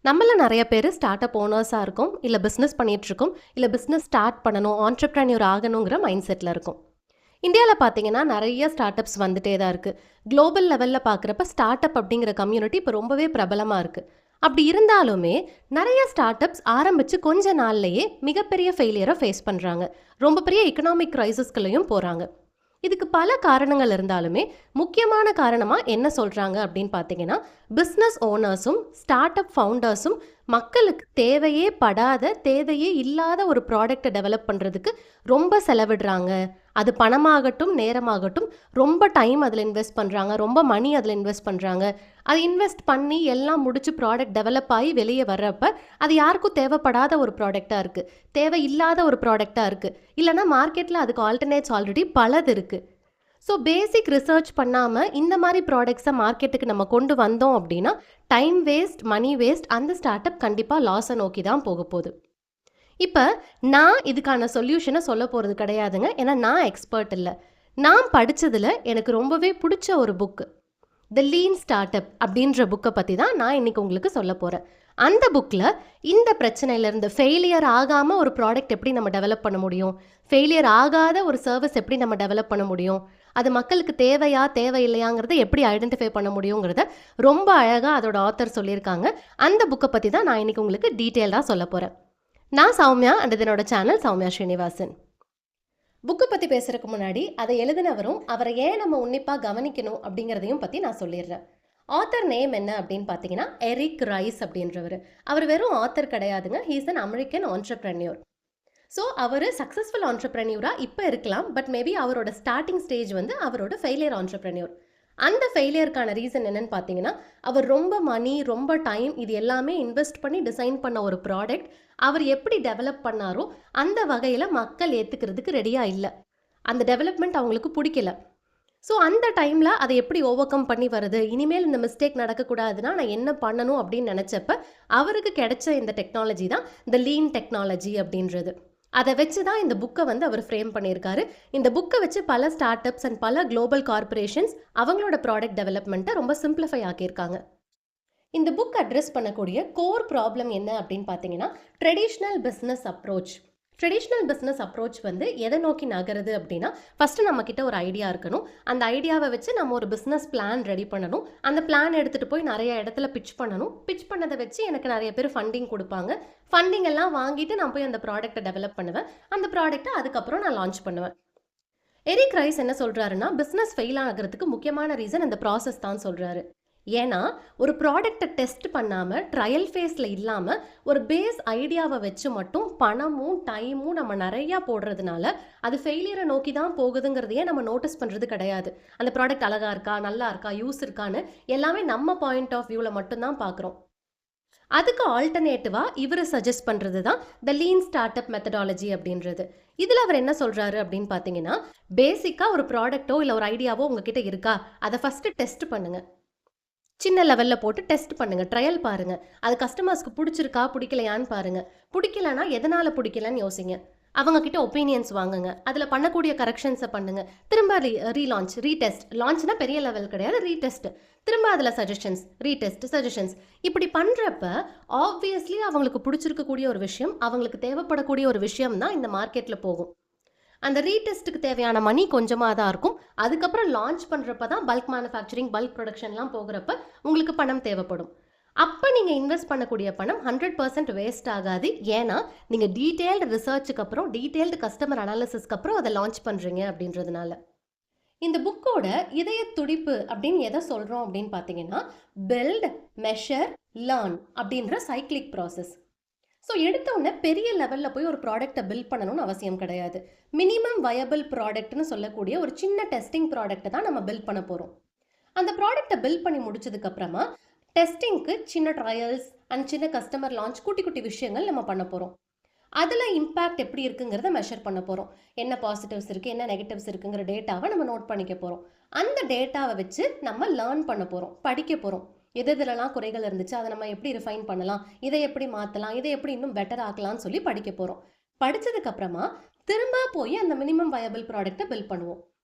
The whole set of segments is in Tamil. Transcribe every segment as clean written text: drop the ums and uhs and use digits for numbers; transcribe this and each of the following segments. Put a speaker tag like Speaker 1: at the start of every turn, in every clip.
Speaker 1: நம்மள நெறைய பேரு ஸ்டார்ட் அப் ஓனர்ஸா இருக்கோம். இல்ல பிசினஸ் பண்ணிட்டுருக்கோம். இல்ல பிசினஸ் ஸ்டார்ட் பண்ணணும், ஆன்ட்ரப்ரன்யூர் ஆகணுங்கிற மைண்ட் செட்ல இருக்கோம். இந்தியால பார்த்தீங்கன்னா, நெறைய ஸ்டார்ட் அப்ஸ் வந்துட்டே தான் இருக்கு. குளோபல் லெவல்ல பார்க்குறப்ப ஸ்டார்ட் அப் அப்படிங்கிற கம்யூனிட்டி இப்ப ரொம்பவே பிரபலமா இருக்கு. அப்படி இருந்தாலுமே, நெறைய ஸ்டார்ட் அப்ஸ் ஆரம்பிச்சு கொஞ்ச நாள்லயே மிகப்பெரிய ஃபெயிலியர ஃபேஸ் பண்றாங்க. ரொம்ப பெரிய எக்கனாமிக் கிரைசிஸ்குள்ளயும் போறாங்க. இதுக்கு பல காரணங்கள் இருந்தாலுமே, முக்கியமான காரணமா என்ன சொல்றாங்க அப்படின்னு பார்த்தீங்கன்னா, பிசினஸ் ஓனர்ஸும், ஸ்டார்ட் அப் ஃபவுண்டர்ஸும் மக்களுக்கு தேவையே படாத, தேவையே இல்லாத ஒரு ப்ராடக்ட்ட டெவலப் பண்றதுக்கு ரொம்ப செலவிடுறாங்க. அது பணமாகட்டும், நேரமாகட்டும் ரொம்ப டைம் அதில இன்வெஸ்ட் பண்றாங்க. ரொம்ப மணி அதில இன்வெஸ்ட் பண்றாங்க. அது இன்வெஸ்ட் பண்ணி எல்லாம் முடிச்சு ப்ராடக்ட் டெவலப் ஆயி வெளிய வர்றப்ப, அது யாருக்கும் தேவைப்படாத ஒரு ப்ராடக்ட்டா இருக்கு. தேவையில்லாத ஒரு ப்ராடக்ட்டா இருக்கு. இல்லன்னா மார்க்கெட்ல அதுக்கு ஆல்டர்னேட்ஸ் ஆல்ரெடி பலது இருக்கு. ஸோ பேசிக் ரிசர்ச் பண்ணாம இந்த மாரி ப்ராடக்ட்ஸ மார்க்கெட்டுக்கு நம்ம கொண்டு வந்தோம் அப்டின்னா, டைம் வேஸ்ட், மணி வேஸ்ட் அந்த ஸ்டார்ட் அப் கண்டிப்பா லாஸ நோக்கி தான் போகப்போது. இப்ப நான் இதுக்கான சொல்யூஷன சொல்லப் போறது கிடையாதுங்க. ஏன்னா நான் எக்ஸ்பர்ட் இல்ல. நான் படிச்சதுல எனக்கு ரொம்பவே புடிச்ச ஒரு புக். த லீன் ஸ்டார்ட் அப் அப்படின்ற புக்கை பற்றி தான் நான் இன்னைக்கு உங்களுக்கு சொல்ல போகிறேன். அந்த புக்கில் இந்த பிரச்சனையிலேருந்து ஃபெயிலியர் ஆகாமல் ஒரு ப்ராடக்ட் எப்படி நம்ம டெவலப் பண்ண முடியும், ஃபெயிலியர் ஆகாத ஒரு சர்வீஸ் எப்படி நம்ம டெவலப் பண்ண முடியும், அது மக்களுக்கு தேவையா தேவையில்லையாங்கிறத எப்படி ஐடென்டிஃபை பண்ண முடியுங்கிறத ரொம்ப அழகாக அதோட ஆத்தர் சொல்லியிருக்காங்க. அந்த புக்கை பற்றி தான் நான் இன்னைக்கு உங்களுக்கு டீட்டெயில்டாக சொல்ல போகிறேன். நான் சௌமியா அண்ட் இதனோட சேனல் சௌமியா ஸ்ரீனிவாசன். புக்கு பற்றி பேசுறதுக்கு முன்னாடி அதை எழுதினவரும் அவரை ஏன் நம்ம உன்னிப்பாக கவனிக்கணும் அப்படிங்கிறதையும் பற்றி நான் சொல்லிடுறேன். ஆத்தர் நேம் என்ன அப்படின்னு பார்த்தீங்கன்னா எரிக் ரைஸ் அப்படின்றவர். அவர் வெறும் ஆத்தர் கிடையாதுங்க, he's an American entrepreneur. So அவர் சக்ஸஸ்ஃபுல் ஆண்டர்பிரன்யூராக இப்போ இருக்கலாம், பட் மேபி அவரோட ஸ்டார்டிங் ஸ்டேஜ் வந்து அவரோட ஃபெயிலியர் ஆண்டர்பிரன்யூர். அந்த ஃபெயிலியருக்கான ரீசன் என்னன்னு பார்த்தீங்கன்னா, அவர் ரொம்ப மணி, ரொம்ப டைம் இது எல்லாமே இன்வெஸ்ட் பண்ணி டிசைன் பண்ண ஒரு ப்ராடக்ட் அவர் எப்படி டெவலப் பண்ணாரோ அந்த வகையில் மக்கள் ஏற்றுக்கிறதுக்கு ரெடியாக இல்லை. அந்த டெவலப்மெண்ட் அவங்களுக்கு பிடிக்கல. ஸோ அந்த டைமில் அதை எப்படி ஓவர் கம் பண்ணி வருது, இனிமேல் இந்த மிஸ்டேக் நடக்கக்கூடாதுன்னா நான் என்ன பண்ணணும் அப்படின்னு நினச்சப்ப அவருக்கு கிடைச்ச இந்த டெக்னாலஜி தான் த லீன் டெக்னாலஜி அப்படின்றது. அதை வச்சு தான் இந்த புக்கை வந்து அவர் ஃப்ரேம் பண்ணியிருக்காரு. இந்த புக்கை வச்சு பல ஸ்டார்ட் அப்ஸ் அண்ட் பல குளோபல் கார்பரேஷன்ஸ் அவங்களோட ப்ராடக்ட் டெவலப்மெண்ட்டை ரொம்ப சிம்பிளிஃபை ஆக்கியிருக்காங்க. இந்த புக் அட்ரஸ் பண்ணக்கூடிய கோர் ப்ராப்ளம் என்ன அப்படின்னு பார்த்தீங்கன்னா, traditional business approach. Traditional business approach வந்து எதை நோக்கி நகருது அப்படின்னா, ஃபஸ்ட்டு நம்மக்கிட்ட ஒரு ஐடியா இருக்கணும். அந்த ஐடியாவை வச்சு நம்ம ஒரு பிஸ்னஸ் பிளான் ரெடி பண்ணணும். அந்த பிளான் எடுத்துகிட்டு போய் நிறைய இடத்துல பிட்ச் பண்ணணும். பிட்ச் பண்ணதை வச்சு எனக்கு நிறைய பேர் ஃபண்டிங் கொடுப்பாங்க. ஃபண்டிங் எல்லாம் வாங்கிட்டு நான் போய் அந்த ப்ராடக்ட்டை டெவலப் பண்ணுவேன். அந்த ப்ராடக்ட்டை அதுக்கப்புறம் நான் லான்ச் பண்ணுவேன். எரிக் ரைஸ் என்ன சொல்கிறாருன்னா, பிஸ்னஸ் ஃபெயில் ஆகிறதுக்கு முக்கியமான ரீசன் இந்த ப்ராசஸ் தான் சொல்கிறாரு. ஏன்னா ஒரு ப்ராடக்டை டெஸ்ட் பண்ணாமல் ட்ரையல் ஃபேஸில் இல்லாமல் ஒரு பேஸ் ஐடியாவை வச்சு மட்டும் பணமும் டைமும் நம்ம நிறையா போடுறதுனால அது ஃபெயிலியரை நோக்கி தான் போகுதுங்கிறதையே நம்ம நோட்டீஸ் பண்ணுறது கிடையாது. அந்த ப்ராடக்ட் அழகாக இருக்கா, நல்லா இருக்கா, யூஸ் இருக்கான்னு எல்லாமே நம்ம பாயிண்ட் ஆஃப் வியூவில் மட்டும்தான் பார்க்குறோம். அதுக்கு ஆல்டர்னேட்டிவாக இவர் சஜஸ்ட் பண்ணுறது தான் த லீன் ஸ்டார்ட் அப் மெத்தடாலஜி அப்படின்றது. இதில் அவர் என்ன சொல்கிறாரு அப்படின்னு பார்த்தீங்கன்னா, பேசிக்காக ஒரு ப்ராடக்ட்டோ இல்லை ஒரு ஐடியாவோ உங்ககிட்ட இருக்கா, அதை ஃபஸ்ட்டு டெஸ்ட் பண்ணுங்கள். சின்ன லெவலில் போட்டு டெஸ்ட் பண்ணுங்கள், ட்ரையல் பாருங்கள். அது கஸ்டமர்ஸ்க்கு பிடிச்சிருக்கா பிடிக்கலையான்னு பாருங்கள். பிடிக்கலன்னா எதனால் பிடிக்கலன்னு யோசிங்க. அவங்கக்கிட்ட ஒப்பீனியன்ஸ் வாங்குங்க. அதில் பண்ணக்கூடிய கரெக்ஷன்ஸை பண்ணுங்கள். திரும்ப ரீலான்ச், ரீடெஸ்ட். லான்ச்னா பெரிய லெவல் கிடையாது, ரீடெஸ்ட். திரும்ப அதில் சஜஷன்ஸ், ரீடெஸ்ட், சஜஷன்ஸ். இப்படி பண்ணுறப்ப ஆப்வியஸ்லி அவங்களுக்கு பிடிச்சிருக்கக்கூடிய ஒரு விஷயம், அவங்களுக்கு தேவைப்படக்கூடிய ஒரு விஷயம் தான் இந்த மார்க்கெட்டில் போகும். அந்த ரீடெஸ்ட்டுக்கு தேவையான மணி கொஞ்சமாக தான் இருக்கும். அதுக்கப்புறம் லான்ச் பண்ணுறப்ப தான் பல்க் மேனுஃபேக்சரிங், பல்க் ப்ரொடக்ஷன்லாம் போகிறப்ப உங்களுக்கு பணம் தேவைப்படும். அப்போ நீங்கள் இன்வெஸ்ட் பண்ணக்கூடிய பணம் 100% வேஸ்ட் ஆகாது. ஏன்னா நீங்கள் டீட்டெயில்டு ரிசர்ச்சுக்கு அப்புறம், டீட்டெயில்டு கஸ்டமர் அனாலிசிஸ்க்கு அப்புறம் அதை லான்ச் பண்ணுறீங்க அப்படின்றதுனால. இந்த புக்கோட இதய துடிப்பு அப்படின்னு எதை சொல்கிறோம் அப்படின்னு பார்த்தீங்கன்னா, பில்ட், மெஷர், லேர்ன் அப்படின்ற சைக்ளிக் ப்ராசஸ். ஸோ எடுத்தோடனே பெரிய லெவலில் போய் ஒரு ப்ராடக்டை பில்ட் பண்ணணும்னு அவசியம் கிடையாது. மினிமம் வயபிள் ப்ராடக்ட்னு சொல்லக்கூடிய ஒரு சின்ன டெஸ்டிங் ப்ராடக்ட்டை தான் நம்ம பில்ட் பண்ண போகிறோம். அந்த ப்ராடக்டை பில்ட் பண்ணி முடிச்சதுக்கப்புறமா டெஸ்டிங்க்கு சின்ன ட்ரையல்ஸ் அண்ட் சின்ன கஸ்டமர் லான்ச், குட்டி குட்டி விஷயங்கள் நம்ம பண்ண போகிறோம். அதில் இம்பேக்ட் எப்படி இருக்குங்கிறத மெஷர் பண்ண போகிறோம். என்ன பாசிட்டிவ்ஸ் இருக்குது, என்ன நெகட்டிவ்ஸ் இருக்குங்கிற டேட்டாவை நம்ம நோட் பண்ணிக்க போகிறோம். அந்த டேட்டாவை வச்சு நம்ம லேர்ன் பண்ண போகிறோம், படிக்க போகிறோம். எதுலலாம் குறைகள் இருந்துச்சு, அதை நம்ம எப்படி ரிஃபைன் பண்ணலாம், இதை எப்படி மாற்றலாம், இதை எப்படி இன்னும் பெட்டர் ஆக்கலாம்னு சொல்லி படிக்க போகிறோம். படித்ததுக்கப்புறமா திரும்ப போய் அந்த மினிமம் வயபிள் ப்ராடக்ட்டை பில்ட் பண்ணுவோம்.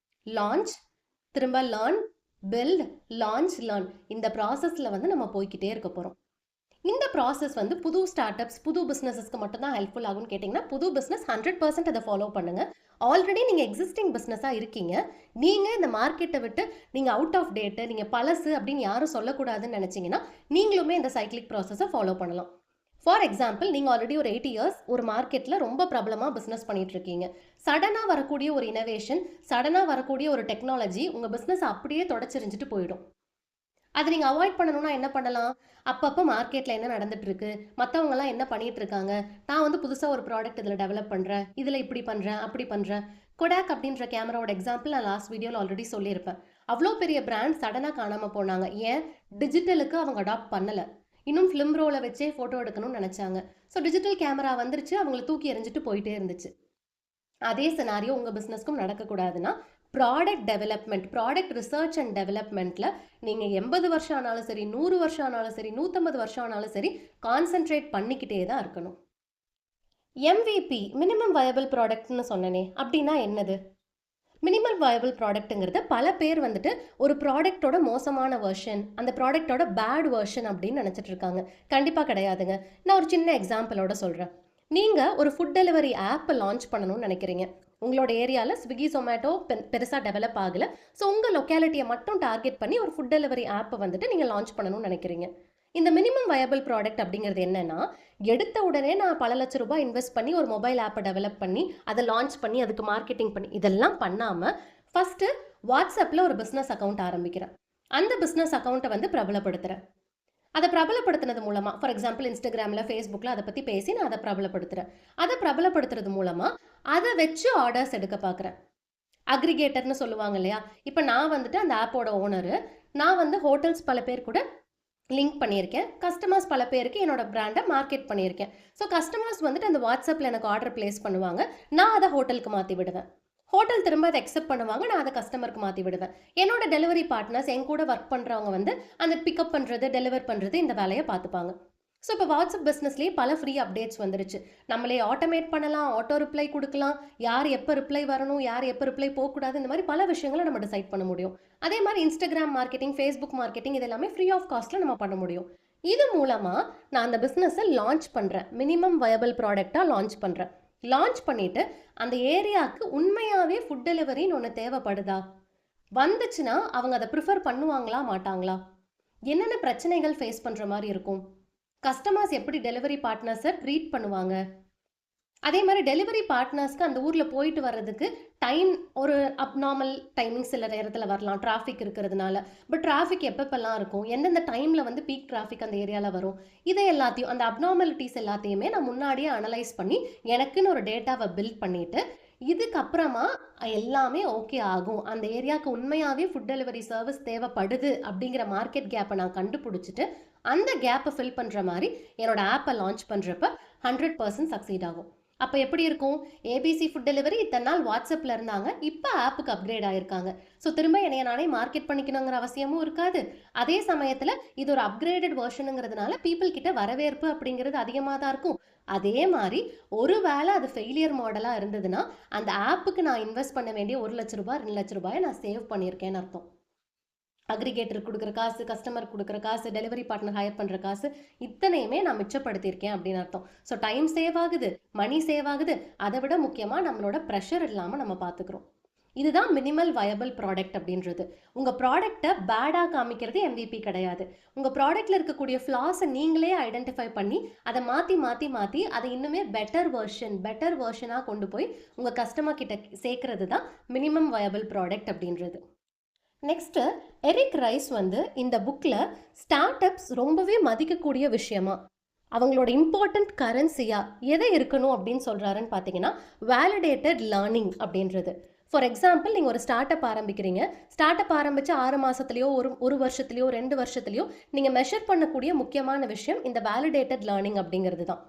Speaker 1: லான்ச், திரும்ப லேர்ன், பில்ட், லான்ச், லேர்ன். இந்த ப்ராசஸில் வந்து நம்ம போய்கிட்டே இருக்க போகிறோம். இந்த ப்ராசஸ் வந்து புது ஸ்டார்ட் அப்ஸ் புது பிஸ்னஸஸ்க்கு மட்டும் தான் ஹெல்ப்ஃபுல் ஆகும்னு கேட்டிங்கன்னா புது பிஸ்னஸ் 100% அதை ஃபாலோ பண்ணுங்கள். ஆல்ரெடி நீங்கள் எக்ஸிஸ்டிங் பிஸ்னஸாக இருக்கீங்க, நீங்கள் இந்த மார்க்கெட்டை விட்டு நீங்கள் அவுட் ஆஃப் டேட்டு, நீங்கள் பழசு அப்படின்னு யாரும் சொல்லக்கூடாதுன்னு நினச்சிங்கன்னா நீங்களுமே இந்த சைக்கிளிக் ப்ராசஸை ஃபாலோ பண்ணலாம். ஃபார் எக்ஸாம்பிள், நீங்கள் ஆல்ரெடி ஒரு 8 இயர்ஸ் ஒரு மார்க்கெட்டில் ரொம்ப பிரபலமாக பிஸ்னஸ் பண்ணிட்டு இருக்கீங்க. சடனாக வரக்கூடிய ஒரு இனோவேஷன், சடனாக வரக்கூடிய ஒரு டெக்னாலஜி உங்கள் பிஸ்னஸ் அப்படியே தொடச்சிரிஞ்சிட்டு போயிடும். அதை நீங்கள் அவாய்ட் பண்ணணும்னா என்ன பண்ணலாம்? அப்பப்போ மார்க்கெட்டில் என்ன நடந்துட்டு இருக்கு, மற்றவங்கலாம் என்ன பண்ணிட்டு இருக்காங்க, நான் வந்து புதுசாக ஒரு ப்ராடக்ட் இதில் டெவலப் பண்ணுறேன், இதில் இப்படி பண்ணுறேன் அப்படி பண்ணுறேன். கொடாக் அப்படின்ற கேமராவோட எக்ஸாம்பிள் நான் லாஸ்ட் வீடியோவில் ஆல்ரெடி சொல்லியிருப்பேன். அவ்வளோ பெரிய பிராண்ட் சடனாக காணாமல் போனாங்க. ஏன்? டிஜிட்டலுக்கு அவங்க அடாப்ட் பண்ணலை. இன்னும் ஃபிலிம் ரோலை வச்சே ஃபோட்டோ எடுக்கணும்னு நினச்சாங்க. ஸோ டிஜிட்டல் கேமரா வந்துருச்சு, அவங்களை தூக்கி எறிஞ்சிட்டு போயிட்டே இருந்துச்சு. அதே சினாரியோ உங்கள் பிஸ்னஸ்க்கும் நடக்கக்கூடாதுன்னா product development, product research and டெவலப்மெண்ட்டில் நீங்கள் 80 வருஷம் ஆனாலும் சரி, 100 வருஷம் ஆனாலும் சரி, 150 வருஷம் ஆனாலும் சரி, கான்சென்ட்ரேட் பண்ணிக்கிட்டே தான் இருக்கணும். MVP மினிமம் வயபிள் ப்ராடக்ட்னு சொன்னனே, அப்படின்னா என்னது? மினிமம் வயபிள் ப்ராடக்ட்டுங்கிறது பல பேர் வந்துட்டு ஒரு ப்ராடக்டோட மோசமான வெர்ஷன், அந்த ப்ராடக்டோட பேட் வெர்ஷன் அப்படின்னு நினச்சிட்டு இருக்காங்க. கண்டிப்பாக கிடையாதுங்க. நான் ஒரு சின்ன எக்ஸாம்பிளோட சொல்கிறேன். நீங்கள் ஒரு ஃபுட் டெலிவரி ஆப்பை லான்ச் பண்ணணும்னு நினைக்கிறீங்க. உங்களோட ஏரியாவில் ஸ்விக்கி ஜொமேட்டோ பெருசாக டெவலப் ஆகலை. ஸோ உங்கள் லொக்காலிட்டியை மட்டும் டார்கெட் பண்ணி ஒரு ஃபுட் டெலிவரி ஆப்பை வந்துட்டு நீங்கள் லான்ச் பண்ணணும்னு நினைக்கிறீங்க. இந்த மினிமம் வயபிள் ப்ராடக்ட் அப்படிங்கிறது என்னன்னா, எடுத்த உடனே நான் பல லட்ச ரூபாய் இன்வெஸ்ட் பண்ணி ஒரு மொபைல் ஆப்பை டெவலப் பண்ணி அதை லான்ச் பண்ணி அதுக்கு மார்க்கெட்டிங் பண்ணி இதெல்லாம் பண்ணாமல் ஃபஸ்ட்டு வாட்ஸ்அப்பில் ஒரு பிஸ்னஸ் அக்கௌண்ட் ஆரம்பிக்கிறேன். அந்த பிஸ்னஸ் அக்கௌண்ட்டை வந்து பிரபலப்படுத்துகிறேன். அதை பிரபலப்படுத்துனது மூலமாக, ஃபார் எக்ஸாம்பிள் இன்ஸ்டாகிராமில், ஃபேஸ்புக்கில் அதை பற்றி பேசி நான் அதை பிரபலப்படுத்துகிறேன். அதை பிரபலப்படுத்துறது மூலமாக அதை வச்சு ஆர்டர்ஸ் எடுக்க பார்க்குறேன். அக்ரிகேட்டர்னு சொல்லுவாங்க இல்லையா? இப்போ நான் வந்துட்டு அந்த ஆப்போட ஓனரு, நான் வந்து ஹோட்டல்ஸ் பல பேர் கூட லிங்க் பண்ணியிருக்கேன். கஸ்டமர்ஸ் பல பேருக்கு என்னோட பிராண்டை மார்க்கெட் பண்ணியிருக்கேன். ஸோ கஸ்டமர்ஸ் வந்துட்டு அந்த வாட்ஸ்அப்பில் எனக்கு ஆர்டர் பிளேஸ் பண்ணுவாங்க, நான் அதை ஹோட்டலுக்கு மாற்றி விடுவேன். ஹோட்டல் திரும்ப அதை அக்செப்ட் பண்ணுவாங்க, நான் அதை கஸ்டமருக்கு மாற்றி விடுவேன். என்னோட டெலிவரி பார்ட்னர்ஸ், என் கூட ஒர்க் பண்ணுறவங்க வந்து அந்த பிக்கப் பண்ணுறது, டெலிவர் பண்ணுறது, இந்த வேலையை பார்த்துப்பாங்க. ஸோ இப்போ வாட்ஸ்அப் பிஸ்னஸ்லேயே பல ஃப்ரீ அப்டேட்ஸ் வந்துருச்சு. நம்மளே ஆட்டோமேட் பண்ணலாம், ஆட்டோ ரிப்ளை கொடுக்கலாம், யார் எப்போ ரிப்ளை வரணும், யார் எப்போ ரிப்ளை போகக்கூடாது, இந்த மாதிரி பல விஷயங்களை நம்ம டிசைட் பண்ண முடியும். அதே மாதிரி இன்ஸ்டாகிராம் மார்க்கெட்டிங், ஃபேஸ்புக் மார்க்கெட்டிங், இது எல்லாமே ஃப்ரீ ஆஃப் காஸ்ட்டில் நம்ம பண்ண முடியும். இது மூலமாக நான் அந்த பிஸ்னஸை லான்ச் பண்ணுறேன், மினிமம் வயபிள் ப்ராடக்டாக லான்ச் பண்ணுறேன். லான்ச் பண்ணிவிட்டு அந்த ஏரியாவுக்கு உண்மையாகவே ஃபுட் டெலிவரின்னு ஒன்று தேவைப்படுதா? வந்துச்சுன்னா அவங்க அதை ப்ரிஃபர் பண்ணுவாங்களா மாட்டாங்களா? என்னென்ன பிரச்சனைகள் ஃபேஸ் பண்ணுற மாதிரி இருக்கும்? கஸ்டமர்ஸ் எப்படி டெலிவரி பார்ட்னர்ஸை ட்ரீட் பண்ணுவாங்க? அதே மாதிரி டெலிவரி பார்ட்னர்ஸ்க்கு அந்த ஊரில் போயிட்டு வர்றதுக்கு டைம், ஒரு அப்நார்மல் டைமிங் சில நேரத்தில் வரலாம் டிராஃபிக் இருக்கிறதுனால. பட் டிராஃபிக் எப்பப்பெல்லாம் இருக்கும், எந்தெந்த டைமில் வந்து பீக் டிராஃபிக் அந்த ஏரியாவில் வரும், இதை எல்லாத்தையும், அந்த அப்நார்மலிட்டிஸ் எல்லாத்தையுமே நான் முன்னாடியே அனலைஸ் பண்ணி எனக்குன்னு ஒரு டேட்டாவை பில்ட் பண்ணிவிட்டு, இதுக்கப்புறமா எல்லாமே ஓகே ஆகும், அந்த ஏரியாவுக்கு உண்மையாகவே ஃபுட் டெலிவரி சர்வீஸ் தேவைப்படுது அப்படிங்கிற மார்க்கெட் கேப்பை நான் கண்டுபிடிச்சிட்டு அந்த கேப்பை ஃபில் பண்ணுற மாதிரி என்னோட ஆப்பை லான்ச் பண்ணுறப்ப 100% சக்சீட் ஆகும். அப்போ எப்படி இருக்கும்? ஏபிசி ஃபுட் டெலிவரி இத்தனை நாள் வாட்ஸ்அப்பில் இருந்தாங்க, இப்போ ஆப்புக்கு அப்கிரேட் ஆகிருக்காங்க. ஸோ திரும்ப என்னைய நானே மார்க்கெட் பண்ணிக்கணுங்கிற அவசியமும் இருக்காது. அதே சமயத்தில் இது ஒரு அப்கிரேடட் வெர்ஷனுங்கிறதுனால பீப்புள் கிட்ட வரவேற்பு அப்படிங்கிறது அதிகமாக தான் இருக்கும். அதே மாதிரி ஒரு வேளை அது ஃபெயிலியர் மாடலாக இருந்ததுன்னா அந்த ஆப்புக்கு நான் இன்வெஸ்ட் பண்ண வேண்டிய 1 லட்ச ரூபாய் 2 லட்ச ரூபாயை நான் சேவ் பண்ணியிருக்கேன்னு அர்த்தம். அக்ரிகேட்டருக்கு கொடுக்குற காசு, கஸ்டமருக்கு கொடுக்குற காசு, டெலிவரி பார்ட்னர் ஹையர் பண்ணுற காசு, இத்தனையுமே நான் மிச்சப்படுத்தியிருக்கேன் அப்படின்னு அர்த்தம். ஸோ டைம் சேவ் ஆகுது, மணி சேவ் ஆகுது, அதை விட முக்கியமாக நம்மளோட ப்ரெஷர் இல்லாமல் நம்ம பார்த்துக்கிறோம். இதுதான் மினிமல் வயபிள் ப்ராடக்ட் அப்படின்றது. உங்கள் ப்ராடக்டை பேடாக காமிக்கிறது MVP கிடையாது. உங்கள் ப்ராடக்டில் இருக்கக்கூடிய ஃப்ளாஸை நீங்களே ஐடென்டிஃபை பண்ணி அதை மாற்றி அதை இன்னுமே பெட்டர் வெர்ஷனாக கொண்டு போய் உங்கள் கஸ்டமர் கிட்ட சேர்க்கறது தான் மினிமம் வயபிள் ப்ராடக்ட் அப்படின்றது. நெக்ஸ்ட்டு, எரிக் ரைஸ் வந்து இந்த புக்கில் ஸ்டார்ட் அப்ஸ் ரொம்பவே மதிக்கக்கூடிய விஷயமா, அவங்களோட இம்பார்ட்டண்ட் கரன்சியாக எதை இருக்கணும் அப்படின்னு சொல்கிறாருன்னு பார்த்தீங்கன்னா வேலிடேட்டட் லேர்னிங் அப்படின்றது. ஃபார் எக்ஸாம்பிள், நீங்கள் ஒரு ஸ்டார்ட் அப் ஆரம்பிக்கிறீங்க. ஸ்டார்ட் அப் ஆரம்பித்து 6 மாதத்துலையோ ஒரு வருஷத்துலையோ 2 வருஷத்துலையோ நீங்கள் மெஷர் பண்ணக்கூடிய முக்கியமான விஷயம் இந்த வேலிடேட்டட் லேர்னிங் அப்படிங்கிறது தான்.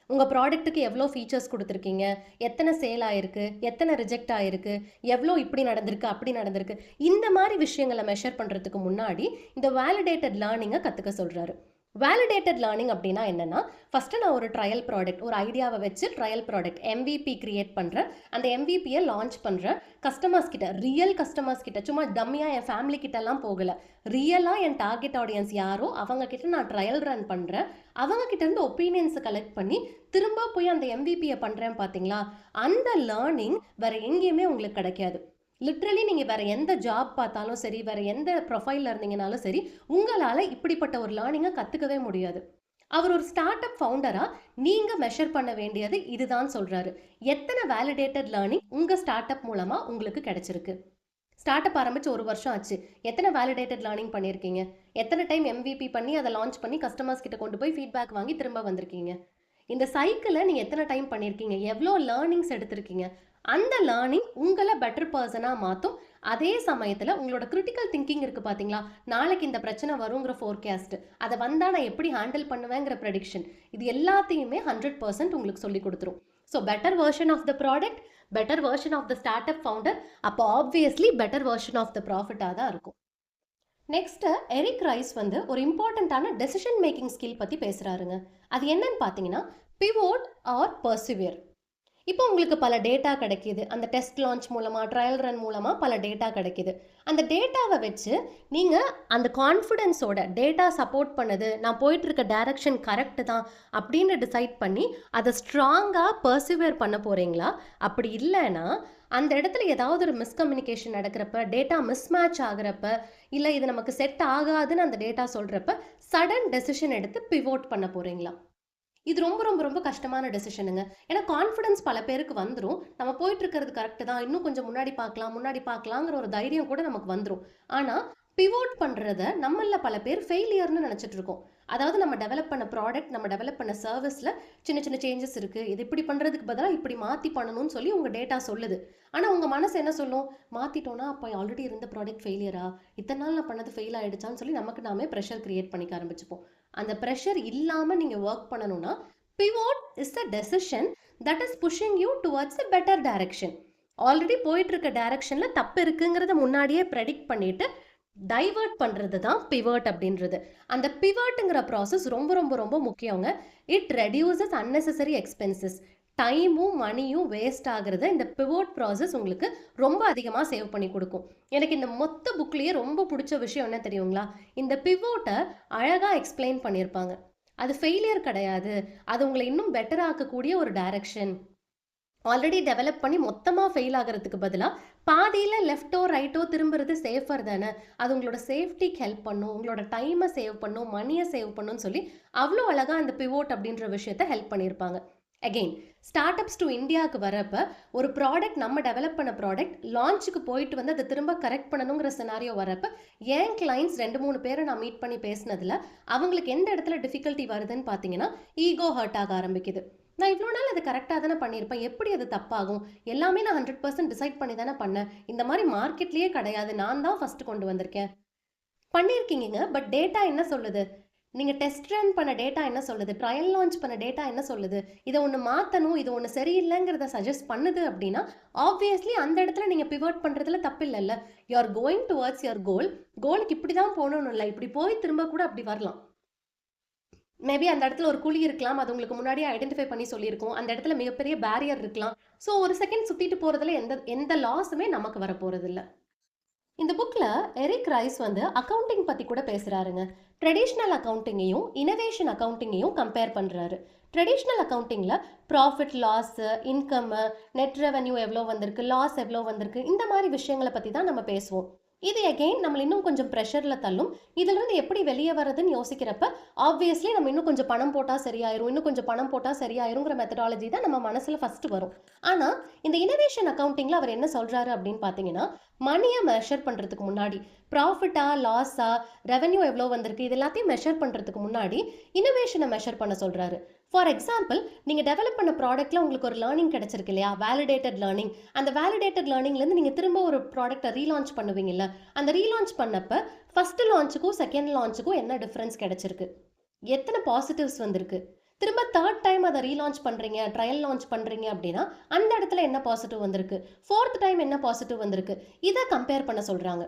Speaker 1: உங்கள் ப்ராடக்ட்டுக்கு எவ்வளோ ஃபீச்சர்ஸ் கொடுத்துருக்கீங்க, எத்தனை சேல் ஆகிருக்கு, எத்தனை ரிஜெக்ட் ஆகிருக்கு, எவ்வளோ இப்படி நடந்திருக்கு அப்படி நடந்திருக்கு, இந்த மாதிரி விஷயங்களை மெஷர் பண்ணுறதுக்கு முன்னாடி இந்த வேலிடேட்டட் லேர்னிங்கை கற்றுக்க சொல்கிறாரு. வேலிடேட்டட் லேர்னிங் அப்படின்னா என்னன்னா, ஃபர்ஸ்ட் நான் ஒரு ட்ரையல் ப்ராடக்ட், ஒரு ஐடியாவை வச்சு ட்ரையல் ப்ராடக்ட் MVP கிரியேட் பண்றேன். அந்த MVPயை லான்ச் பண்றேன். கஸ்டமர்ஸ் கிட்ட, ரியல் கஸ்டமர்ஸ் கிட்ட, சும்மா டம்மியா என் ஃபேமிலி கிட்ட எல்லாம் போகல. ரியலா என் டார்கெட் ஆடியன்ஸ் யாரோ அவங்க கிட்ட நான் ட்ரையல் ரன் பண்றேன். அவங்க கிட்ட இருந்து ஒப்பீனியன்ஸ் கலெக்ட் பண்ணி திரும்ப போய் அந்த MVPயை பண்றேன் பாத்தீங்களா? அந்த லேர்னிங் வேற எங்கேயுமே உங்களுக்கு கிடைக்காது. லிட்ரலி நீங்கள் வேறு எந்த ஜாப் பார்த்தாலும் சரி, வேறு எந்த ப்ரொஃபைலில் இருந்தீங்கனாலும் சரி, உங்களால் இப்படிப்பட்ட ஒரு லேர்னிங்கை கற்றுக்கவே முடியாது. அவர் ஒரு ஸ்டார்ட் அப் ஃபவுண்டராக நீங்கள் மெஷர் பண்ண வேண்டியது இதுதான் சொல்கிறாரு. எத்தனை வேலிடேட்டட் லேர்னிங் உங்கள் ஸ்டார்ட் அப் மூலமாக உங்களுக்கு கிடைச்சிருக்கு? ஸ்டார்ட் அப் ஆரம்பிச்சு 1 வருஷம் ஆச்சு. எத்தனை வேலிடேட்டட் லேர்னிங் பண்ணியிருக்கீங்க? எத்தனை டைம் MVP பண்ணி அதை லான்ச் பண்ணி கஸ்டமர்ஸ் கிட்ட கொண்டு போய் ஃபீட்பேக் வாங்கி திரும்ப வந்திருக்கீங்க? இந்த சைக்கிளை நீங்கள் எத்தனை டைம் பண்ணியிருக்கீங்க? எவ்வளோ லேர்னிங்ஸ் எடுத்திருக்கீங்க? அந்த லேர்னிங் உங்களை பெட்டர் பர்சனாக மாற்றும். அதே சமயத்தில் உங்களோட கிரிட்டிக்கல் திங்கிங் இருக்குது பார்த்தீங்களா? நாளைக்கு இந்த பிரச்சனை வருங்கிற ஃபோர்காஸ்ட், அதை வந்தால் நான் எப்படி ஹேண்டில் பண்ணுவேங்கிற ப்ரெடிக்ஷன், இது எல்லாத்தையுமே 100% உங்களுக்கு சொல்லி கொடுத்துரும். So better version of the product, better version of the startup founder, அப்போ obviously better version of the ப்ராஃபிட்டாக தான் இருக்கும். நெக்ஸ்ட்டு எரிக் ரைஸ் வந்து ஒரு இம்பார்ட்டண்ட்டான டெசிஷன் மேக்கிங் ஸ்கில் பற்றி பேசுகிறாருங்க. அது என்னன்னு பார்த்தீங்கன்னா, பிவோட் ஆர் பர்சிவியர். இப்போ உங்களுக்கு பல டேட்டா கிடைக்கிது. அந்த டெஸ்ட் லான்ச் மூலமாக, ட்ரையல் ரன் மூலமாக பல டேட்டா கிடைக்கிது. அந்த டேட்டாவை வச்சு நீங்கள் அந்த கான்ஃபிடென்ஸோட டேட்டா சப்போர்ட் பண்ணுது, நான் போயிட்டுருக்க டைரக்ஷன் கரெக்டு தான் அப்படின்னு டிசைட் பண்ணி அதை ஸ்ட்ராங்காக பர்சிவியர் பண்ண போகிறீங்களா? அப்படி இல்லைன்னா அந்த இடத்துல ஏதாவது ஒரு மிஸ்கம்யூனிகேஷன் நடக்கிறப்ப, டேட்டா மிஸ்மேட்ச் ஆகிறப்ப, இல்லை இது நமக்கு செட் ஆகாதுன்னு அந்த டேட்டா சொல்கிறப்ப சடன் டெசிஷன் எடுத்து பிவோட் பண்ண போகிறீங்களா? இது ரொம்ப ரொம்ப ரொம்ப கஷ்டமான டெசிஷனுங்க. ஏன்னா கான்ஃபிடன்ஸ் பல பேருக்கு வந்துடும். நம்ம போயிட்டு இருக்கிறது கரெக்டு தான், இன்னும் கொஞ்சம் முன்னாடி பார்க்கலாங்கிற ஒரு தைரியம் கூட நமக்கு வந்துடும். ஆனால் பிவோட் பண்ணுறத நம்மள பல பேர் ஃபெயிலியர்னு நினச்சிட்டு இருக்கோம். அதாவது நம்ம டெவலப் பண்ண ப்ராடக்ட், நம்ம டெவலப் பண்ண சர்வீஸில் சின்ன சின்ன சேஞ்சஸ் இருக்குது, இது இப்படி பண்ணுறதுக்கு பதிலாக இப்படி மாற்றி பண்ணணும்னு சொல்லி உங்கள் டேட்டா சொல்லுது. ஆனால் உங்கள் மனசு என்ன சொல்லும்? மாற்றிட்டோன்னா அப்போ ஆல்ரெடி இருந்த ப்ராடக்ட் ஃபெயிலியரா, இத்தனை நாள் நான் பண்ணது ஃபெயில் ஆகிடுச்சான்னு சொல்லி நமக்கு நாமே ப்ரெஷர் கிரியேட் பண்ணிக்க ஆரம்பிச்சுப்போம். அந்த ப்ரெஷர் இல்லாமல் நீங்கள் ஒர்க் பண்ணணும்னா pivot is a decision that is pushing you towards a better direction. Already போயிட்டு இருக்க டைரக்ஷன்ல தப்பு இருக்குங்கிறத முன்னாடியே ப்ரெடிக்ட் பண்ணிட்டு டைவர்ட் பண்றது தான் பிவர்ட் அப்படின்றது. அந்த பிவர்ட்டுங்கிற ப்ராசஸ் ரொம்ப ரொம்ப ரொம்ப முக்கியங்க. It reduces unnecessary expenses. டைமும் மணியும் வேஸ்ட் ஆகுறத இந்த பிவோட் ப்ராசஸ் உங்களுக்கு ரொம்ப அதிகமாக சேவ் பண்ணி கொடுக்கும். எனக்கு இந்த மொத்த புக்லேயே ரொம்ப பிடிச்ச விஷயம் என்ன தெரியுங்களா? இந்த பிவோட்டை அழகாக எக்ஸ்பிளைன் பண்ணியிருப்பாங்க. அது ஃபெயிலியர் கிடையாது, அது உங்களை இன்னும் பெட்டர் ஆக்கக்கூடிய ஒரு டைரக்ஷன். ஆல்ரெடி டெவலப் பண்ணி மொத்தமாக ஃபெயில் ஆகிறதுக்கு பதிலாக பாதியில் லெஃப்டோ ரைட்டோ திரும்புறது சேஃபர் தானே. அது உங்களோட சேஃப்டிக்கு ஹெல்ப் பண்ணும், உங்களோட டைமை சேவ் பண்ணும், மணியை சேவ் பண்ணுன்னு சொல்லி அவ்வளோ அழகாக அந்த பிவோட் அப்படின்ற விஷயத்த ஹெல்ப் பண்ணியிருப்பாங்க. அகெயின் ஸ்டார்ட் அப்ஸ் டு இந்தியாவுக்கு வரப்போ ஒரு ப்ராடக்ட், நம்ம டெவலப் பண்ண ப்ராடக்ட் லான்ச்சுக்கு போயிட்டு வந்து அதை திரும்ப கரெக்ட் பண்ணணுங்கிற சினாரியோ வரப்போ என் கிளைண்ட்ஸ் 2-3 பேரை நான் மீட் பண்ணி பேசினதில் அவங்களுக்கு எந்த இடத்துல டிஃபிகல்ட்டி வருதுன்னு பார்த்தீங்கன்னா, ஈகோ ஹர்ட் ஆக ஆரம்பிக்குது. நான் இவ்வளோ நாள் அது கரெக்டாக தானே பண்ணியிருப்பேன், எப்படி அது தப்பாகும்? எல்லாமே நான் 100% டிசைட் பண்ணி தானே பண்ணேன், இந்த மாதிரி மார்க்கெட்லேயே கிடையாது, நான் தான் ஃபஸ்ட்டு கொண்டு வந்திருக்கேன். பண்ணியிருக்கீங்க, பட் டேட்டா என்ன சொல்லுது? நீங்கள் டெஸ்ட் ரன் பண்ண டேட்டா என்ன சொல்லுது? ட்ரையல் லான்ச் பண்ண டேட்டா என்ன சொல்லுது? இதை ஒன்று மாற்றணும், இது ஒன்று சரியில்லைங்கிறத சஜஸ்ட் பண்ணுது அப்படின்னா ஆப்வியஸ்லி அந்த இடத்துல நீங்கள் பிவர்ட் பண்ணுறதுல தப்பு இல்லைல்ல. You are going towards your கோலுக்கு இப்படி தான் போகணும்னு இல்லை, இப்படி போய் திரும்ப கூட அப்படி வரலாம். மேபி அந்த இடத்துல ஒரு குழி இருக்கலாம், அது உங்களுக்கு முன்னாடியே ஐடென்டிஃபை பண்ணி சொல்லியிருக்கோம். அந்த இடத்துல மிகப்பெரிய பேரியர் இருக்கலாம். ஸோ ஒரு செகண்ட் சுற்றிட்டு போகிறதுல எந்த லாஸுமே நமக்கு வர போகிறது இல்லை. இந்த புக்கில் எரிக் ரைஸ் வந்து அக்கௌண்டிங் பற்றி கூட பேசுகிறாருங்க. ட்ரெடிஷ்னல் அக்கௌண்டிங்கையும் இனோவேஷன் அக்கௌண்டிங்கையும் கம்பேர் பண்ணுறாரு. ட்ரெடிஷ்னல் அக்கௌண்டிங்கில் profit loss, income, net revenue எவ்வளோ வந்திருக்கு, லாஸ் எவ்வளோ வந்திருக்கு, இந்த மாதிரி விஷயங்களை பற்றி தான் நம்ம பேசுவோம். இது அகெயின் நம்மளை இன்னும் கொஞ்சம் ப்ரெஷரில் தள்ளும். இதுலேருந்து எப்படி வெளியே வர்றதுன்னு யோசிக்கிறப்ப ஆப்வியஸ்லி நம்ம இன்னும் கொஞ்சம் பணம் போட்டால் சரியாயிரும், இன்னும் கொஞ்சம் பணம் போட்டால் சரியாயிருங்கிற மெத்தடாலஜி தான் நம்ம மனசில் ஃபஸ்ட்டு வரும். ஆனால் இந்த இனோவேஷன் அக்கௌண்டிங்கில் அவர் என்ன சொல்கிறாரு அப்படின்னு பார்த்தீங்கன்னா, மணியை மெஷர் பண்ணுறதுக்கு முன்னாடி, ப்ராஃபிட்டா லாஸா, ரெவன்யூ எவ்வளோ வந்திருக்கு, இது எல்லாத்தையும் மெஷர் பண்ணுறதுக்கு முன்னாடி இனோவேஷனை மெஷர் பண்ண சொல்கிறாரு. ஃபார் எக்ஸாம்பிள், நீங்கள் டெவலப் பண்ண ப்ராடக்ட்டில் உங்களுக்கு ஒரு லேர்னிங் கிடச்சிருக்கு இல்லையா, வேலிடேட்டட் லேர்னிங். அந்த வேலிடேட்டட் லேர்னிங்லேருந்து நீங்கள் திரும்ப ஒரு ப்ராடக்ட்டை ரீலான்ச் பண்ணுவீங்கல்ல, அந்த ரீலான்ச் பண்ணப்போ ஃபஸ்ட்டு லான்ச்சுக்கும் செகண்ட் லான்ச்சுக்கும் என்ன டிஃப்ரென்ஸ் கிடச்சிருக்கு, எத்தனை பாசிட்டிவ்ஸ் வந்திருக்கு, திரும்ப தேர்ட் டைம் அதை ரீலான்ச் பண்ணுறீங்க, ட்ரையல் லான்ச் பண்ணுறீங்க அப்படின்னா அந்த இடத்துல என்ன பாசிட்டிவ் வந்திருக்கு, ஃபோர்த் டைம் என்ன பாசிட்டிவ் வந்திருக்கு, இதை கம்பேர் பண்ண சொல்கிறாங்க.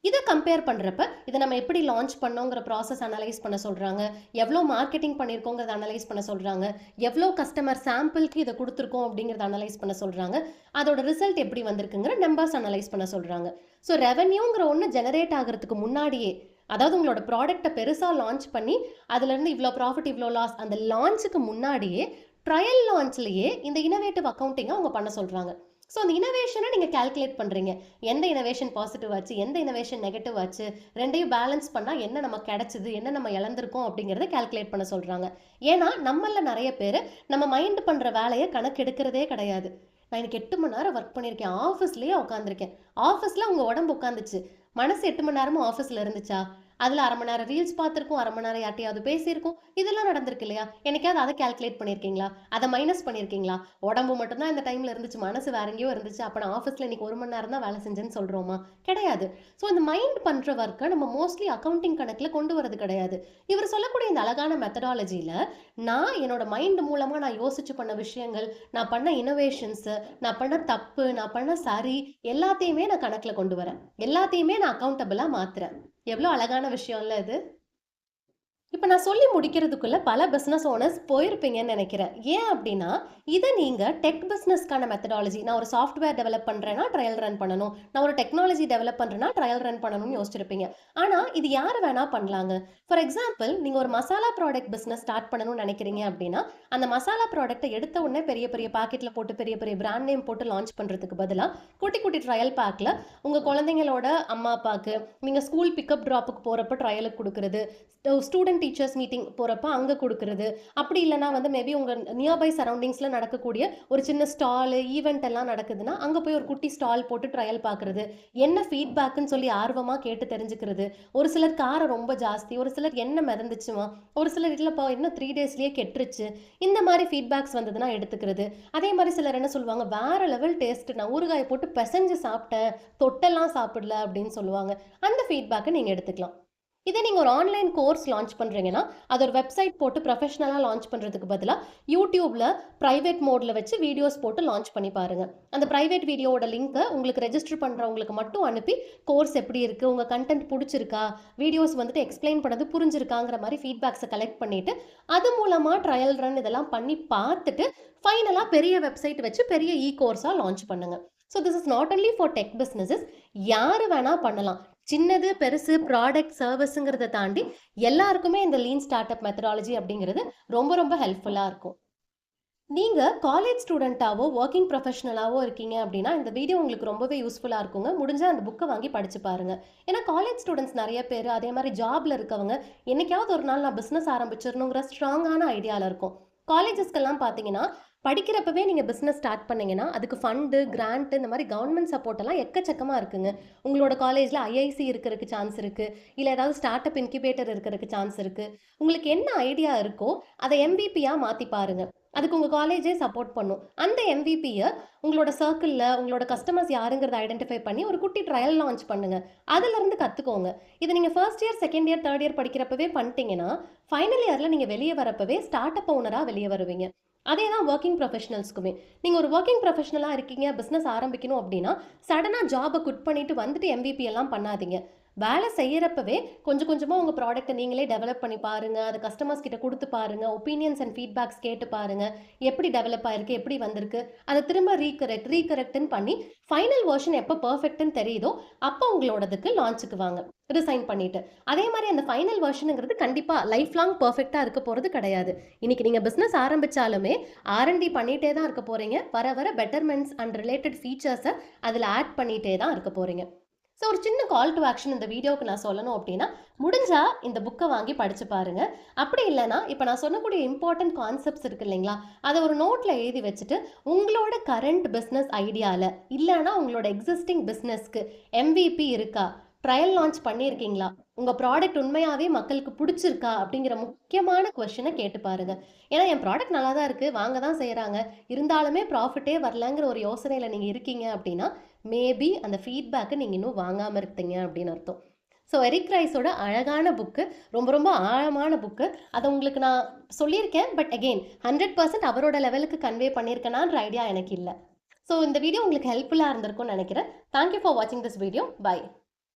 Speaker 1: இதை கம்பேர் பண்ணுறப்ப இதை நம்ம எப்படி லான்ச் பண்ணோங்கிற ப்ராசஸ் அனலைஸ் பண்ண சொல்கிறாங்க, எவ்வளோ மார்க்கெட்டிங் பண்ணியிருக்கோங்கிறத அனலைஸ் பண்ண சொல்கிறாங்க, எவ்வளோ கஸ்டமர் சாம்பிளுக்கு இதை கொடுத்துருக்கோம் அப்படிங்கிறத அனலைஸ் பண்ண சொல்கிறாங்க, அதோட ரிசல்ட் எப்படி வந்திருக்குங்கிற நம்பர்ஸ் அனலைஸ் பண்ண சொல்கிறாங்க. ஸோ ரெவன்யூங்கிற ஒன்று ஜெனரேட் ஆகிறதுக்கு முன்னாடியே, அதாவது உங்களோட ப்ராடக்ட்டை பெருசாக லான்ச் பண்ணி அதுலேருந்து இவ்வளோ ப்ராஃபிட் இவ்வளோ லாஸ் அந்த லான்ச்சுக்கு முன்னாடியே ட்ரையல் லான்ச்லேயே இந்த இனோவேட்டிவ் அக்கௌண்டிங்கை அவங்க பண்ண சொல்கிறாங்க. ஸோ அந்த இனோவேஷனை நீங்கள் கால்குலேட் பண்ணுறீங்க, எந்த இனோவேஷன் பாசிட்டிவ் ஆச்சு, எந்த இனோவேஷன் நெகட்டிவ் ஆச்சு, ரெண்டையும் பேலன்ஸ் பண்ணால் என்ன நம்ம கிடைச்சிது, என்ன நம்ம இழந்திருக்கோம் அப்படிங்கிறத கால்குலேட் பண்ண சொல்கிறாங்க. ஏன்னா நம்மள நிறைய பேர் நம்ம மைண்ட் பண்ணுற வேலையை கணக்கு எடுக்கிறதே கிடையாது. நான் எனக்கு 8 மணி நேரம் ஒர்க் பண்ணியிருக்கேன், ஆஃபீஸ்லேயே உட்காந்துருக்கேன், ஆஃபீஸில் உங்கள் உடம்பு உட்காந்துச்சு, மனசு 8 மணி நேரமும் ஆஃபீஸில் இருந்துச்சா? அதில் 1/2 மணி நேரம் ரீல்ஸ் பார்த்துருக்கோம், 1/2 மணி நேரம் யார்ட்டையாவது பேசியிருக்கோம், இதெல்லாம் நடந்திருக்கு இல்லையா? எனக்காவது அதை கால்குலேட் பண்ணியிருக்கீங்களா? அதை மைனஸ் பண்ணியிருக்கீங்களா? உடம்பு மட்டும்தான் இந்த டைமில் இருந்துச்சு, மனசு வேற எங்கேயோ இருந்துச்சு, அப்போ நான் ஆஃபீஸில் இன்னைக்கு 1 மணி நேரம் தான் வேலை செஞ்சேன்னு சொல்கிறோமா? கிடையாது. ஸோ அந்த மைண்ட் பண்ணுற ஒர்க்கை நம்ம மோஸ்ட்லி அக்கௌண்டிங் கணக்கில் கொண்டு வரது கிடையாது. இவர் சொல்லக்கூடிய இந்த அழகான மெத்தடாலஜியில் நான் என்னோட மைண்ட் மூலமாக நான் யோசிச்சு பண்ண விஷயங்கள், நான் பண்ண இனோவேஷன்ஸு, நான் பண்ண தப்பு, நான் பண்ண சரி, எல்லாத்தையுமே நான் கணக்கில் கொண்டு வரேன், எல்லாத்தையுமே நான் அக்கௌண்டபிளாக மாற்றுறேன். எவ்வளோ அழகான விஷயம்ல இது. இப்போ நான் சொல்லி முடிக்கிறதுக்குள்ள பல பிஸ்னஸ் ஓனர்ஸ் போயிருப்பீங்கன்னு நினைக்கிறேன். ஏன் அப்படின்னா, இதை நீங்கள் டெக் பிஸ்னஸ்க்கான மெத்தடாலஜி, நான் ஒரு சாஃப்ட்வேர் டெவலப் பண்ணுறேன்னா ட்ரையல் ரன் பண்ணணும், நான் ஒரு டெக்னாலஜி டெவலப் பண்ணுறேன்னா ட்ரையல் ரன் பண்ணணும்னு யோசிச்சிருப்பீங்க. ஆனால் இது யார் வேணால் பண்ணலாங்க. ஃபார் எக்ஸாம்பிள், நீங்கள் ஒரு மசாலா ப்ராடக்ட் பிஸ்னஸ் ஸ்டார்ட் பண்ணணும்னு நினைக்கிறீங்க அப்படின்னா, அந்த மசாலா ப்ராடக்ட்டை எடுத்த உடனே பெரிய பெரிய பாக்கெட்டில் போட்டு பெரிய பெரிய பிராண்ட் நேம் போட்டு லான்ச் பண்ணுறதுக்கு பதிலாக குட்டி குட்டி ட்ரையல் பேக்கில் உங்கள் குழந்தைங்களோட அம்மா அப்பாவுக்கு நீங்கள் ஸ்கூல் பிக்கப் ட்ராப்புக்கு போகிறப்ப ட்ரையலுக்கு கொடுக்குறது, ஸ்டூடெண்ட் டீச்சர்ஸ் மீட்டிங் போகிறப்ப அங்கே கொடுக்குறது, அப்படி இல்லைனா வந்து மேபி உங்கள் நியர்பை சரௌண்டிங்ஸில் நடக்கக்கூடிய ஒரு சின்ன ஸ்டாலு ஈவெண்ட் எல்லாம் நடக்குதுன்னா அங்கே போய் ஒரு குட்டி ஸ்டால் போட்டு ட்ரையல் பார்க்குறது, என்ன ஃபீட்பேக்குன்னு சொல்லி ஆர்வமாக கேட்டு தெரிஞ்சுக்கிறது. ஒரு சிலர் காரம் ரொம்ப ஜாஸ்தி, ஒரு சிலர் என்ன மிதந்துச்சுமா, ஒரு சிலர் இல்லைப்பா இன்னும் 3 டேஸ்லேயே கெட்டுருச்சு, இந்த மாதிரி ஃபீட்பேக்ஸ் வந்ததுன்னா எடுத்துக்கிறது. அதே மாதிரி சிலர் என்ன சொல்லுவாங்க, வேற லெவல் டேஸ்ட், நான் ஊறுகாய் போட்டு பிசைஞ்சு சாப்பிட்டேன், தொட்டெல்லாம் சாப்பிடல அப்படின்னு சொல்லுவாங்க. அந்த ஃபீட்பேக்கை நீங்கள் எடுத்துக்கலாம். இதே நீங்கள் ஒரு ஆன்லைன் கோர்ஸ் லான்ச் பண்ணுறீங்கன்னா அது ஒரு வெப்சைட் போட்டு ப்ரொஃபஷனலாக லான்ச் பண்ணுறதுக்கு பதிலாக யூடியூப்பில் ப்ரைவேட் மோடில் வச்சு வீடியோஸ் போட்டு லான்ச் பண்ணி பாருங்கள். அந்த ப்ரைவேட் வீடியோவோட லிங்க்கை உங்களுக்கு ரெஜிஸ்டர் பண்ணுறவங்களுக்கு மட்டும் அனுப்பி கோர்ஸ் எப்படி இருக்குது, உங்கள் கண்டென்ட் பிடிச்சிருக்கா, வீடியோஸ் வந்துட்டு எக்ஸ்பிளைன் பண்ணது புரிஞ்சிருக்காங்கிற மாதிரி ஃபீட்பேக்ஸை கலெக்ட் பண்ணிவிட்டு அது மூலமாக ட்ரையல் ரன் இதெல்லாம் பண்ணி பார்த்துட்டு ஃபைனலாக பெரிய வெப்சைட் வச்சு பெரிய கோர்ஸாக லான்ச் பண்ணுங்கள். So this is not only for tech businesses, யார் வேணால் பண்ணலாம். சின்னது பெருசு ப்ராடக்ட் சர்வீஸுங்கிறத தாண்டி எல்லாருக்குமே இந்த லீன் ஸ்டார்ட் அப் மெத்தடாலஜி அப்படிங்கிறது ரொம்ப ரொம்ப ஹெல்ப்ஃபுல்லாக இருக்கும். நீங்கள் காலேஜ் ஸ்டூடெண்ட்டாவோ ஒர்க்கிங் ப்ரொஃபஷனலாவோ இருக்கீங்க அப்படின்னா இந்த வீடியோ உங்களுக்கு ரொம்பவே யூஸ்ஃபுல்லாக இருக்குங்க. முடிஞ்சால் அந்த புக்கை வாங்கி படித்து பாருங்கள். ஏன்னா காலேஜ் ஸ்டூடெண்ட்ஸ் நிறைய பேர், அதே மாதிரி ஜாபில் இருக்கவங்க, என்னைக்காவது ஒரு நாள் நான் பிஸ்னஸ் ஆரம்பிச்சிடணுங்கிற ஸ்ட்ராங்கான ஐடியாவில் இருக்கும். காலேஜஸ்க்கெல்லாம் பார்த்தீங்கன்னா படிக்கிறப்பவே நீங்கள் பிஸ்னஸ் ஸ்டார்ட் பண்ணிங்கன்னா அதுக்கு ஃபண்டு, கிராண்ட், இந்த மாதிரி கவர்மெண்ட் சப்போர்ட்டெல்லாம் எக்கச்சக்கமாக இருக்குங்க. உங்களோட காலேஜில் ஐஐசி இருக்கிறதுக்கு சான்ஸ் இருக்குது, இல்லை ஏதாவது ஸ்டார்ட் அப் இன்குபேட்டர் இருக்கிறதுக்கு சான்ஸ் இருக்குது. உங்களுக்கு என்ன ஐடியா இருக்கோ அதை எம்பிபியாக மாற்றி பாருங்கள். அதுக்கு உங்கள் காலேஜே சப்போர்ட் பண்ணும். அந்த எம்பிபியை உங்களோட சர்க்கிளில் உங்களோட கஸ்டமர்ஸ் யாருங்கிறத ஐடென்டிஃபை பண்ணி ஒரு குட்டி ட்ரையல் லான்ச் பண்ணுங்கள். அதிலிருந்து கற்றுக்கோங்க. இதை நீங்கள் first year, second year, third year படிக்கிறப்பவே பண்ணிட்டீங்கன்னா ஃபைனல் இயரில் நீங்கள் வெளியே வரப்பவே ஸ்டார்ட் அப் ஓனராக வெளியே வருவீங்க. அதே தான் ஒர்க்கிங் ப்ரொஃபஷனல்ஸ்க்குமே. நீங்கள் ஒரு ஒர்க்கிங் ப்ரொஃபஷனலாக இருக்கீங்க, பிஸ்னஸ் ஆரம்பிக்கணும் அப்படின்னா சடனாக ஜாபை குட் பண்ணிவிட்டு வந்துட்டு எம்பிபி எல்லாம் பண்ணாதீங்க. வேலை செய்கிறப்பவே கொஞ்சம் கொஞ்சமாக உங்கள் ப்ராடக்ட்டை நீங்களே டெவலப் பண்ணி பாருங்கள், அதை கஸ்டமர்ஸ் கிட்ட கொடுத்து பாருங்கள், ஒப்பீனியன்ஸ் அண்ட் ஃபீட்பேக்ஸ் கேட்டு பாருங்கள், எப்படி டெவலப் ஆயிருக்கு, எப்படி வந்திருக்கு, அதை திரும்ப ரீகரெக்ட்னு பண்ணி ஃபைனல் வெர்ஷன் எப்போ பர்ஃபெக்ட்னு தெரியுதோ அப்போ உங்களோடதுக்கு லான்ச்சுக்கு வாங்க ரிசைன் பண்ணிவிட்டு. அதே மாதிரி அந்த ஃபைனல் வெர்ஷனுங்கிறது கண்டிப்பாக லைஃப் லாங் பர்ஃபெக்டாக இருக்க போகிறது கிடையாது. இன்றைக்கி நீங்கள் பிஸ்னஸ் ஆரம்பித்தாலுமே R&D பண்ணிகிட்டே தான் இருக்க போகிறீங்க. வர வர பெட்டர்மெண்ட்ஸ் அண்ட் ரிலேட்டட் ஃபீச்சர்ஸை அதில் ஆட் பண்ணிகிட்டே தான் இருக்க போகிறீங்க. ஸோ ஒரு சின்ன கால் டு ஆக்ஷன் இந்த வீடியோவுக்கு நான் சொல்லணும் அப்படின்னா, முடிஞ்சால் இந்த புக்கை வாங்கி படித்து பாருங்கள். அப்படி இல்லைனா இப்போ நான் சொல்லக்கூடிய இம்பார்ட்டன்ட் கான்செப்ட்ஸ் இருக்குது இல்லைங்களா, அதை ஒரு நோட்டில் எழுதி வச்சுட்டு உங்களோட கரண்ட் பிஸ்னஸ் ஐடியாவில் இல்லைனா உங்களோட எக்ஸிஸ்டிங் பிஸ்னஸ்க்கு MVP இருக்கா, ட்ரையல் லான்ச் பண்ணியிருக்கீங்களா, உங்கள் ப்ராடக்ட் உண்மையாகவே மக்களுக்கு பிடிச்சிருக்கா அப்படிங்கிற முக்கியமான கொஸ்டினை கேட்டு பாருங்கள். ஏன்னா என் ப்ராடக்ட் நல்லா தான் இருக்குது, வாங்க தான் செய்கிறாங்க, இருந்தாலுமே ப்ராஃபிட்டே வரலங்கிற ஒரு யோசனையில் நீங்கள் இருக்கீங்க அப்படின்னா மேபி அந்த ஃபீட்பேக்கை நீங்கள் இன்னும் வாங்காமல் இருக்கீங்க அப்படின்னு அர்த்தம். ஸோ எரிக் ரைஸோட அழகான புக்கு, ரொம்ப ரொம்ப ஆழமான புக்கு. அதை உங்களுக்கு நான் சொல்லியிருக்கேன், பட் அகெயின் 100% அவரோட லெவலுக்கு கன்வே பண்ணியிருக்கேனான்ற ஐடியா எனக்கு இல்லை. ஸோ இந்த வீடியோ உங்களுக்கு ஹெல்ப்ஃபுல்லாக இருந்திருக்கும்னு நினைக்கிறேன். தேங்க்யூ ஃபார் வாட்சிங் திஸ் வீடியோ. பை.